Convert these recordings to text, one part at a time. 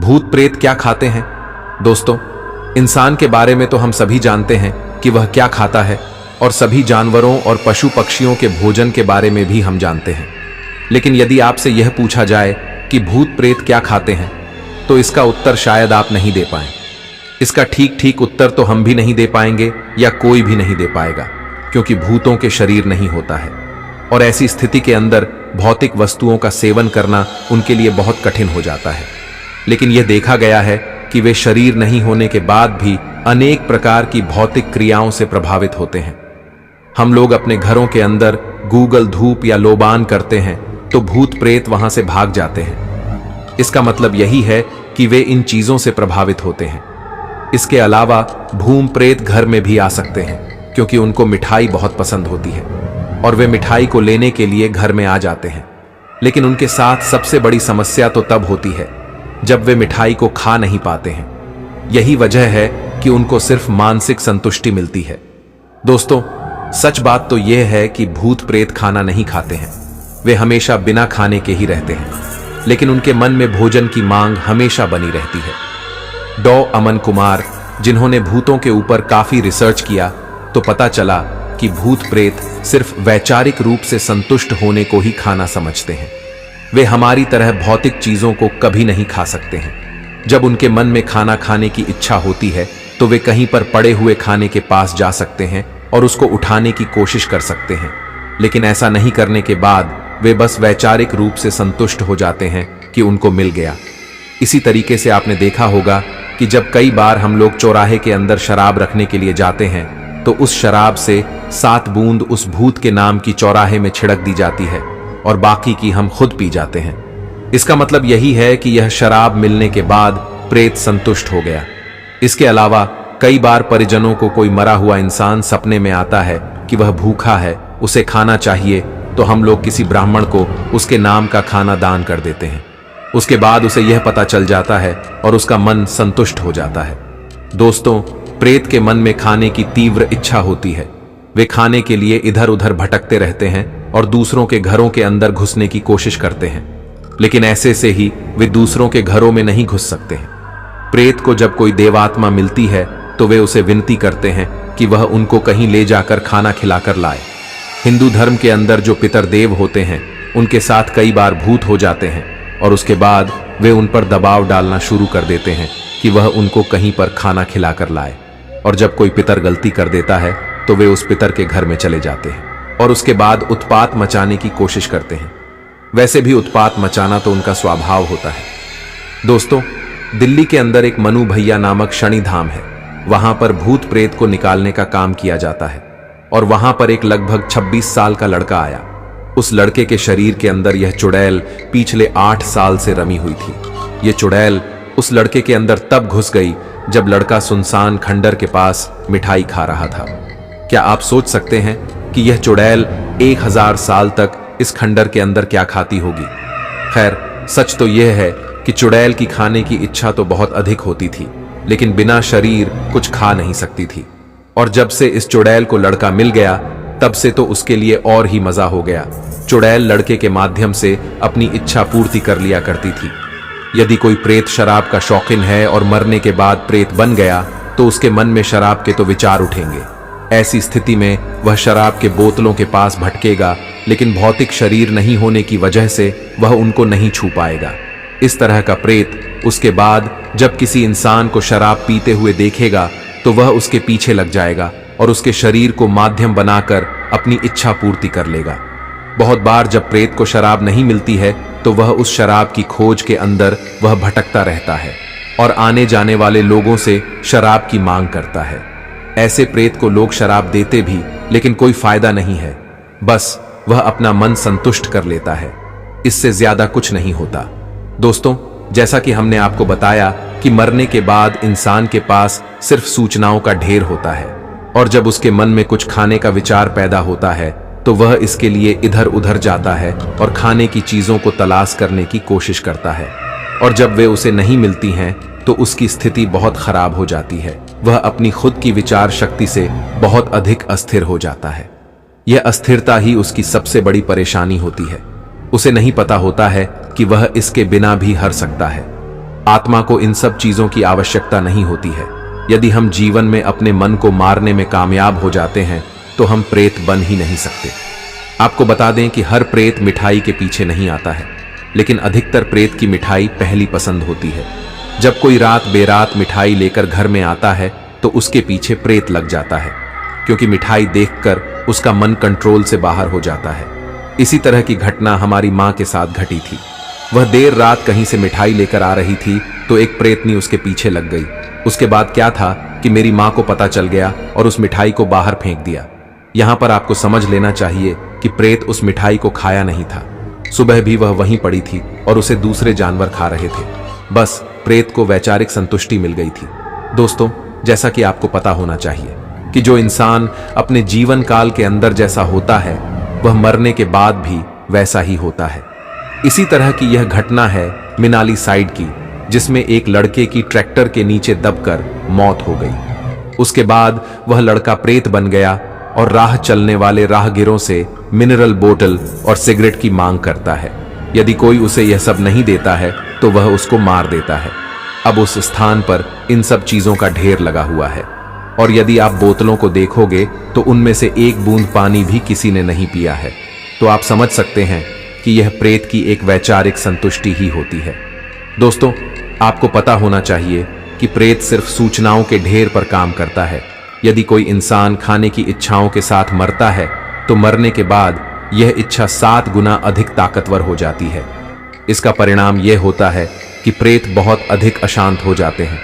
भूत प्रेत क्या खाते हैं? दोस्तों, इंसान के बारे में तो हम सभी जानते हैं कि वह क्या खाता है, और सभी जानवरों और पशु पक्षियों के भोजन के बारे में भी हम जानते हैं। लेकिन यदि आपसे यह पूछा जाए कि भूत प्रेत क्या खाते हैं, तो इसका उत्तर शायद आप नहीं दे पाएं। इसका ठीक ठीक उत्तर तो हम भी नहीं दे पाएंगे या कोई भी नहीं दे पाएगा, क्योंकि भूतों के शरीर नहीं होता है, और ऐसी स्थिति के अंदर भौतिक वस्तुओं का सेवन करना उनके लिए बहुत कठिन हो जाता है। लेकिन यह देखा गया है कि वे शरीर नहीं होने के बाद भी अनेक प्रकार की भौतिक क्रियाओं से प्रभावित होते हैं। हम लोग अपने घरों के अंदर गूगल धूप या लोबान करते हैं तो भूत प्रेत वहां से भाग जाते हैं। इसका मतलब यही है कि वे इन चीजों से प्रभावित होते हैं। इसके अलावा भूम प्रेत घर में भी आ सकते हैं, क्योंकि उनको मिठाई बहुत पसंद होती है और वे मिठाई को लेने के लिए घर में आ जाते हैं। लेकिन उनके साथ सबसे बड़ी समस्या तो तब होती है जब वे मिठाई को खा नहीं पाते हैं। यही वजह है कि उनको सिर्फ मानसिक संतुष्टि मिलती है। दोस्तों, सच बात तो यह है कि भूत प्रेत खाना नहीं खाते हैं, वे हमेशा बिना खाने के ही रहते हैं, लेकिन उनके मन में भोजन की मांग हमेशा बनी रहती है। डॉ अमन कुमार, जिन्होंने भूतों के ऊपर काफी रिसर्च किया, तो पता चला कि भूत प्रेत सिर्फ वैचारिक रूप से संतुष्ट होने को ही खाना समझते हैं। वे हमारी तरह भौतिक चीजों को कभी नहीं खा सकते हैं। जब उनके मन में खाना खाने की इच्छा होती है तो वे कहीं पर पड़े हुए खाने के पास जा सकते हैं और उसको उठाने की कोशिश कर सकते हैं, लेकिन ऐसा नहीं करने के बाद वे बस वैचारिक रूप से संतुष्ट हो जाते हैं कि उनको मिल गया। इसी तरीके से आपने देखा होगा कि जब कई बार हम लोग चौराहे के अंदर शराब रखने के लिए जाते हैं तो उस शराब से 7 बूंद उस भूत के नाम की चौराहे में छिड़क दी जाती है और बाकी की हम खुद पी जाते हैं। इसका मतलब यही है कि यह शराब मिलने के बाद प्रेत संतुष्ट हो गया। इसके अलावा कई बार परिजनों को कोई मरा हुआ इंसान सपने में आता है कि वह भूखा है, उसे खाना चाहिए, तो हम लोग किसी ब्राह्मण को उसके नाम का खाना दान कर देते हैं। उसके बाद उसे यह पता चल जाता है और उसका मन संतुष्ट हो जाता है। दोस्तों, प्रेत के मन में खाने की तीव्र इच्छा होती है। वे खाने के लिए इधर उधर भटकते रहते हैं और दूसरों के घरों के अंदर घुसने की कोशिश करते हैं, लेकिन ऐसे से ही वे दूसरों के घरों में नहीं घुस सकते हैं। प्रेत को जब कोई देवात्मा मिलती है तो वे उसे विनती करते हैं कि वह उनको कहीं ले जाकर खाना खिलाकर लाए। हिंदू धर्म के अंदर जो पितरदेव होते हैं, उनके साथ कई बार भूत हो जाते हैं और उसके बाद वे उन पर दबाव डालना शुरू कर देते हैं कि वह उनको कहीं पर खाना खिलाकर लाए। और जब कोई पितर गलती कर देता है तो वे उस पितर के घर में चले जाते हैं और उसके बाद उत्पात मचाने की कोशिश करते हैं। वैसे भी उत्पात मचाना तो उनका स्वभाव होता है। दोस्तों, दिल्ली के अंदर एक मनु भैया नामक शनि धाम है। वहां पर भूत प्रेत को निकालने का काम किया जाता है और वहां पर एक लगभग 26 साल का लड़का आया। उस लड़के के शरीर के अंदर यह चुड़ैल पिछले 8 साल से रमी हुई थी। यह चुड़ैल उस लड़के के अंदर तब घुस गई जब लड़का सुनसान खंडर के पास मिठाई खा रहा था। क्या आप सोच सकते हैं कि यह चुड़ैल 1000 साल तक इस खंडर के अंदर क्या खाती होगी? खैर, सच तो यह है कि चुड़ैल की खाने की इच्छा तो बहुत अधिक होती थी, लेकिन बिना शरीर कुछ खा नहीं सकती थी। और जब से इस चुड़ैल को लड़का मिल गया, तब से तो उसके लिए और ही मजा हो गया। चुड़ैल लड़के के माध्यम से अपनी इच्छा पूर्ति कर लिया करती थी। यदि कोई प्रेत शराब का शौकीन है और मरने के बाद प्रेत बन गया, तो उसके मन में शराब के तो विचार उठेंगे। ऐसी स्थिति में वह शराब के बोतलों के पास भटकेगा, लेकिन भौतिक शरीर नहीं होने की वजह से वह उनको नहीं छू पाएगा। इस तरह का प्रेत उसके बाद जब किसी इंसान को शराब पीते हुए देखेगा तो वह उसके पीछे लग जाएगा और उसके शरीर को माध्यम बनाकर अपनी इच्छा पूर्ति कर लेगा। बहुत बार जब प्रेत को शराब नहीं मिलती है तो वह उस शराब की खोज के अंदर वह भटकता रहता है और आने जाने वाले लोगों से शराब की मांग करता है। ऐसे प्रेत को लोग शराब देते भी, लेकिन कोई फायदा नहीं है, बस वह अपना मन संतुष्ट कर लेता है। इससे ज्यादा कुछ नहीं होता। दोस्तों, जैसा कि हमने आपको बताया कि मरने के बाद इंसान के पास सिर्फ सूचनाओं का ढेर होता है, और जब उसके मन में कुछ खाने का विचार पैदा होता है तो वह इसके लिए इधर उधर जाता है और खाने की चीजों को तलाश करने की कोशिश करता है। और जब वे उसे नहीं मिलती हैं तो उसकी स्थिति बहुत खराब हो जाती है। वह अपनी खुद की विचार शक्ति से बहुत अधिक अस्थिर हो जाता है। यह अस्थिरता ही उसकी सबसे बड़ी परेशानी होती है। उसे नहीं पता होता है कि वह इसके बिना भी हार सकता है। आत्मा को इन सब चीजों की आवश्यकता नहीं होती है। यदि हम जीवन में अपने मन को मारने में कामयाब हो जाते हैं तो हम प्रेत बन ही नहीं सकते। आपको बता दें कि हर प्रेत मिठाई के पीछे नहीं आता है, लेकिन अधिकतर प्रेत की मिठाई पहली पसंद होती है। जब कोई रात बेरात मिठाई लेकर घर में आता है तो उसके पीछे प्रेत लग जाता है, क्योंकि मिठाई देखकर उसका मन कंट्रोल से बाहर हो जाता है। इसी तरह की घटना हमारी माँ के साथ घटी थी। वह देर रात कहीं से मिठाई लेकर आ रही थी तो एक प्रेतनी उसके पीछे लग गई। उसके बाद क्या था कि मेरी माँ को पता चल गया और उस मिठाई को बाहर फेंक दिया। यहाँ पर आपको समझ लेना चाहिए कि प्रेत उस मिठाई को खाया नहीं था। सुबह भी वह वहीं पड़ी थी और उसे दूसरे जानवर खा रहे थे। बस प्रेत को वैचारिक संतुष्टि मिल गई थी। दोस्तों, जैसा कि आपको पता होना चाहिए कि जो इंसान अपने जीवन काल के अंदर जैसा होता है वह मरने के बाद भी वैसा ही होता है। इसी तरह की यह घटना है मिनाली साइड की, जिसमें एक लड़के की ट्रैक्टर के नीचे दबकर मौत हो गई। उसके बाद वह लड़का प्रेत बन गया और राह चलने वाले राहगीरों से मिनरल बोतल और सिगरेट की मांग करता है। यदि कोई उसे यह सब नहीं देता है तो वह उसको मार देता है। अब उस स्थान पर इन सब चीजों का ढेर लगा हुआ है, और यदि आप बोतलों को देखोगे तो उनमें से एक बूंद पानी भी किसी ने नहीं पिया है। तो आप समझ सकते हैं कि यह प्रेत की एक वैचारिक संतुष्टि ही होती है। दोस्तों, आपको पता होना चाहिए कि प्रेत सिर्फ सूचनाओं के ढेर पर काम करता है। यदि कोई इंसान खाने की इच्छाओं के साथ मरता है तो मरने के बाद यह इच्छा 7 गुना अधिक ताकतवर हो जाती है। इसका परिणाम यह होता है कि प्रेत बहुत अधिक अशांत हो जाते हैं।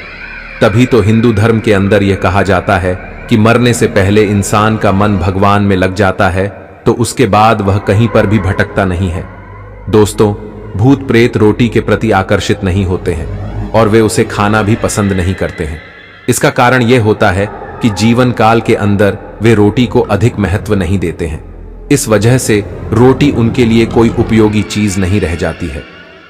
तभी तो हिंदू धर्म के अंदर यह कहा जाता है कि मरने से पहले इंसान का मन भगवान में लग जाता है तो उसके बाद वह कहीं पर भी भटकता नहीं है। दोस्तों, भूत प्रेत रोटी के प्रति आकर्षित नहीं होते हैं और वे उसे खाना भी पसंद नहीं करते हैं। इसका कारण यह होता है कि जीवन काल के अंदर वे रोटी को अधिक महत्व नहीं देते हैं। इस वजह से रोटी उनके लिए कोई उपयोगी चीज नहीं रह जाती है।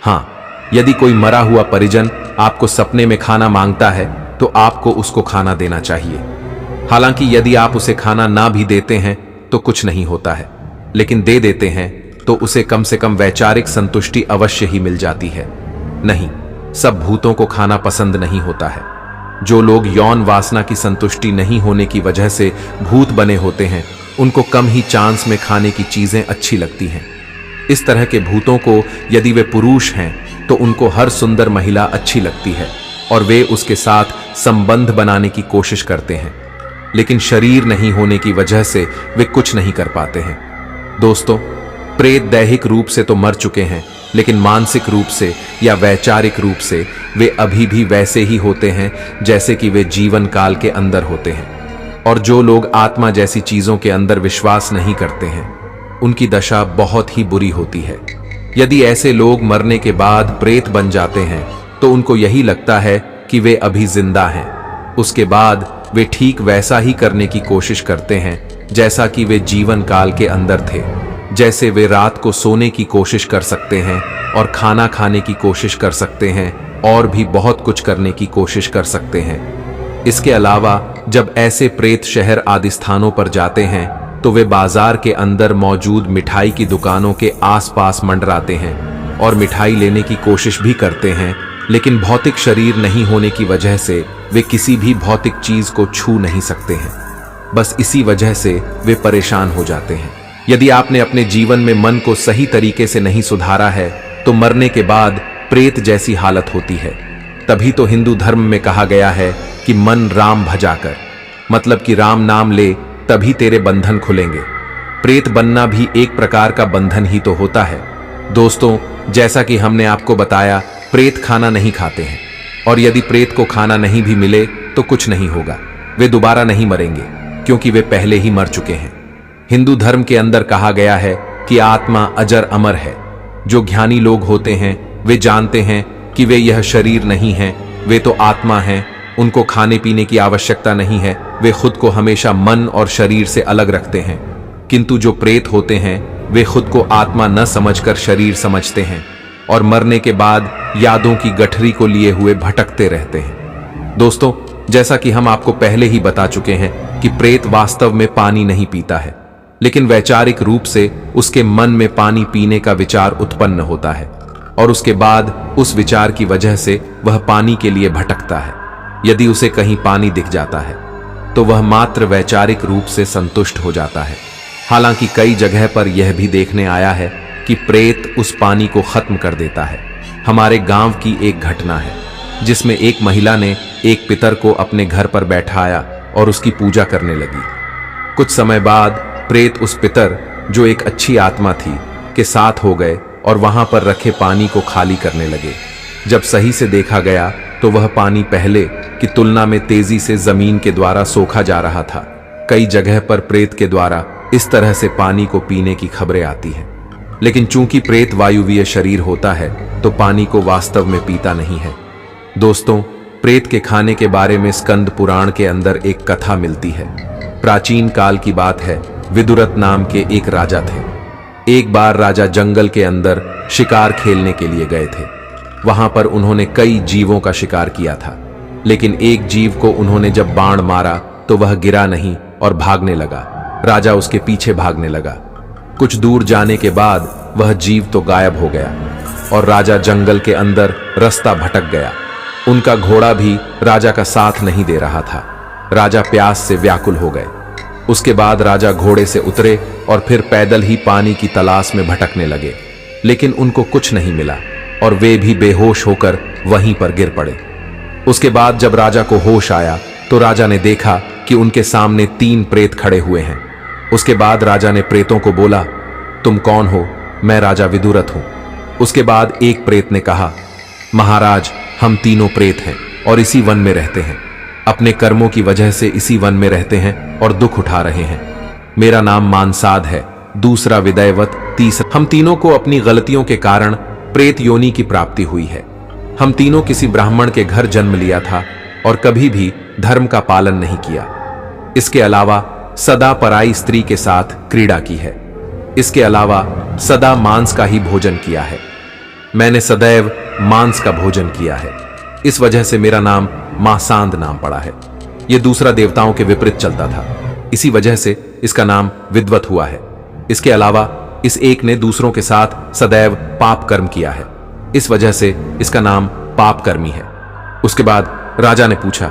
हाँ, यदि कोई मरा हुआ परिजन आपको सपने में खाना मांगता है तो आपको उसको खाना देना चाहिए। हालांकि यदि आप उसे खाना ना भी देते हैं तो कुछ नहीं होता है, लेकिन दे देते हैं तो उसे कम से कम वैचारिक संतुष्टि अवश्य ही मिल जाती है। नहीं, सब भूतों को खाना पसंद नहीं होता है। जो लोग यौन वासना की संतुष्टि नहीं होने की वजह से भूत बने होते हैं, उनको कम ही चांस में खाने की चीजें अच्छी लगती हैं। इस तरह के भूतों को यदि वे पुरुष हैं तो उनको हर सुंदर महिला अच्छी लगती है और वे उसके साथ संबंध बनाने की कोशिश करते हैं, लेकिन शरीर नहीं होने की वजह से वे कुछ नहीं कर पाते हैं। दोस्तों, प्रेत दैहिक रूप से तो मर चुके हैं, लेकिन मानसिक रूप से या वैचारिक रूप से वे अभी भी वैसे ही होते हैं जैसे कि वे जीवन काल के अंदर होते हैं। और जो लोग आत्मा जैसी चीजों के अंदर विश्वास नहीं करते हैं, उनकी दशा बहुत ही बुरी होती है। यदि ऐसे लोग मरने के बाद प्रेत बन जाते हैं तो उनको यही लगता है कि वे अभी जिंदा हैं। उसके बाद वे ठीक वैसा ही करने की कोशिश करते हैं जैसा कि वे जीवन काल के अंदर थे। जैसे वे रात को सोने की कोशिश कर सकते हैं और खाना खाने की कोशिश कर सकते हैं और भी बहुत कुछ करने की कोशिश कर सकते हैं। इसके अलावा जब ऐसे प्रेत शहर आदि स्थानों पर जाते हैं तो वे बाजार के अंदर मौजूद मिठाई की दुकानों के आसपास मंडराते हैं और मिठाई लेने की कोशिश भी करते हैं, लेकिन भौतिक शरीर नहीं होने की वजह से वे किसी भी भौतिक चीज को छू नहीं सकते हैं। बस इसी वजह से वे परेशान हो जाते हैं। यदि आपने अपने जीवन में मन को सही तरीके से नहीं सुधारा है तो मरने के बाद प्रेत जैसी हालत होती है। तभी तो हिंदू धर्म में कहा गया है कि मन राम भजा कर, मतलब कि राम नाम ले तभी तेरे बंधन खुलेंगे। प्रेत बनना भी एक प्रकार का बंधन ही तो होता है। दोस्तों, जैसा कि हमने आपको बताया, प्रेत खाना नहीं खाते हैं, और यदि प्रेत को खाना नहीं भी मिले तो कुछ नहीं होगा, वे दोबारा नहीं मरेंगे क्योंकि वे पहले ही मर चुके हैं। हिंदू धर्म के अंदर कहा गया है कि आत्मा अजर अमर है। जो ज्ञानी लोग होते हैं वे जानते हैं कि वे यह शरीर नहीं हैं, वे तो आत्मा हैं। उनको खाने पीने की आवश्यकता नहीं है, वे खुद को हमेशा मन और शरीर से अलग रखते हैं। किंतु जो प्रेत होते हैं वे खुद को आत्मा न समझकर शरीर समझते हैं और मरने के बाद यादों की गठरी को लिए हुए भटकते रहते हैं। दोस्तों, जैसा कि हम आपको पहले ही बता चुके हैं कि प्रेत वास्तव में पानी नहीं पीता है, लेकिन वैचारिक रूप से उसके मन में पानी पीने का विचार उत्पन्न होता है। और उसके बाद उस विचार की वजह से वह पानी के लिए भटकता है। यदि उसे कहीं पानी दिख जाता है तो वह मात्र वैचारिक रूप से संतुष्ट हो जाता है। हालांकि कई जगह पर यह भी देखने आया है कि प्रेत उस पानी को खत्म कर देता है। हमारे गांव की एक घटना है जिसमें एक महिला ने एक पितर को अपने घर पर बैठाया और उसकी पूजा करने लगी। कुछ समय बाद प्रेत उस पितर, जो एक अच्छी आत्मा थी, के साथ हो गए और वहां पर रखे पानी को खाली करने लगे। जब सही से देखा गया तो वह पानी पहले की तुलना में तेजी से जमीन के द्वारा सोखा जा रहा था। कई जगह पर प्रेत के द्वारा इस तरह से पानी को पीने की खबरें आती हैं, लेकिन चूंकि प्रेत वायुवीय शरीर होता है तो पानी को वास्तव में पीता नहीं है। दोस्तों, प्रेत के खाने के बारे में स्कंद पुराण के अंदर एक कथा मिलती है। प्राचीन काल की बात है। विदुरथ नाम के एक राजा थे। एक बार राजा जंगल के अंदर शिकार खेलने के लिए गए थे। वहां पर उन्होंने कई जीवों का शिकार किया था, लेकिन एक जीव को उन्होंने जब बाण मारा तो वह गिरा नहीं और भागने लगा। राजा उसके पीछे भागने लगा। कुछ दूर जाने के बाद वह जीव तो गायब हो गया और राजा जंगल के अंदर रास्ता भटक गया। उनका घोड़ा भी राजा का साथ नहीं दे रहा था। राजा प्यास से व्याकुल हो गए। उसके बाद राजा घोड़े से उतरे और फिर पैदल ही पानी की तलाश में भटकने लगे, लेकिन उनको कुछ नहीं मिला और वे भी बेहोश होकर वहीं पर गिर पड़े। उसके बाद जब राजा को होश आया तो राजा ने देखा कि उनके सामने 3 प्रेत खड़े हुए हैं। उसके बाद राजा ने प्रेतों को बोला, तुम कौन हो? मैं राजा विदुरथ हूं। उसके बाद एक प्रेत ने कहा, महाराज, हम तीनों प्रेत हैं और इसी वन में रहते हैं। अपने कर्मों की वजह से इसी वन में रहते हैं और दुख उठा रहे हैं। मेरा नाम मानसाद है, दूसरा विदयवत, तीसरा। हम तीनों को अपनी गलतियों के कारण प्रेत योनि की प्राप्ति हुई है। हम तीनों किसी ब्राह्मण के घर जन्म लिया था और कभी भी धर्म का पालन नहीं किया। इसके अलावा सदा पराई स्त्री के साथ क्रीड़ा की है। इसके अलावा सदा मांस का ही भोजन किया है। मैंने सदैव मांस का भोजन किया है। इस वजह से मेरा नाम मासांद नाम पड़ा है। यह दूसरा देवताओं के विपरीत चलता था, इसी वजह से इसका नाम विद्वत हुआ है। इसके अलावा इस एक ने दूसरों के साथ सदैव पाप कर्म किया है, इस वजह से इसका नाम पाप कर्मी है। उसके बाद राजा ने पूछा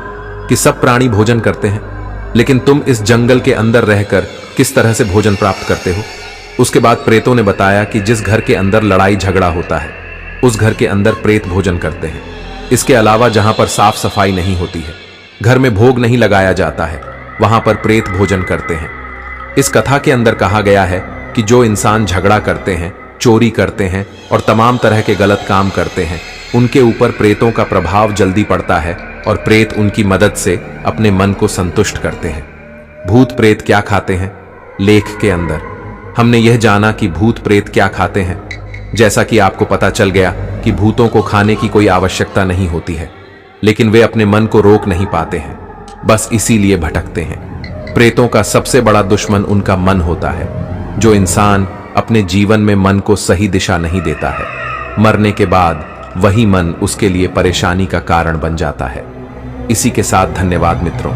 कि सब प्राणी भोजन करते हैं, लेकिन तुम इस जंगल के अंदर रहकर किस तरह से भोजन प्राप्त करते हो? उसके बाद प्रेतों ने बताया कि जिस घर के अंदर लड़ाई झगड़ा होता है उस घर के अंदर प्रेत भोजन करते हैं। इसके अलावा जहां पर साफ सफाई नहीं होती है, घर में भोग नहीं लगाया जाता है, वहां पर प्रेत भोजन करते हैं। इस कथा के अंदर कहा गया है कि जो इंसान झगड़ा करते हैं, चोरी करते हैं और तमाम तरह के गलत काम करते हैं, उनके ऊपर प्रेतों का प्रभाव जल्दी पड़ता है और प्रेत उनकी मदद से अपने मन को संतुष्ट करते हैं। भूत प्रेत क्या खाते हैं? लेख के अंदर हमने यह जाना कि भूत प्रेत क्या खाते हैं। जैसा कि आपको पता चल गया कि भूतों को खाने की कोई आवश्यकता नहीं होती है, लेकिन वे अपने मन को रोक नहीं पाते हैं, बस इसीलिए भटकते हैं। प्रेतों का सबसे बड़ा दुश्मन उनका मन होता है। जो इंसान अपने जीवन में मन को सही दिशा नहीं देता है, मरने के बाद वही मन उसके लिए परेशानी का कारण बन जाता है। इसी के साथ धन्यवाद मित्रों।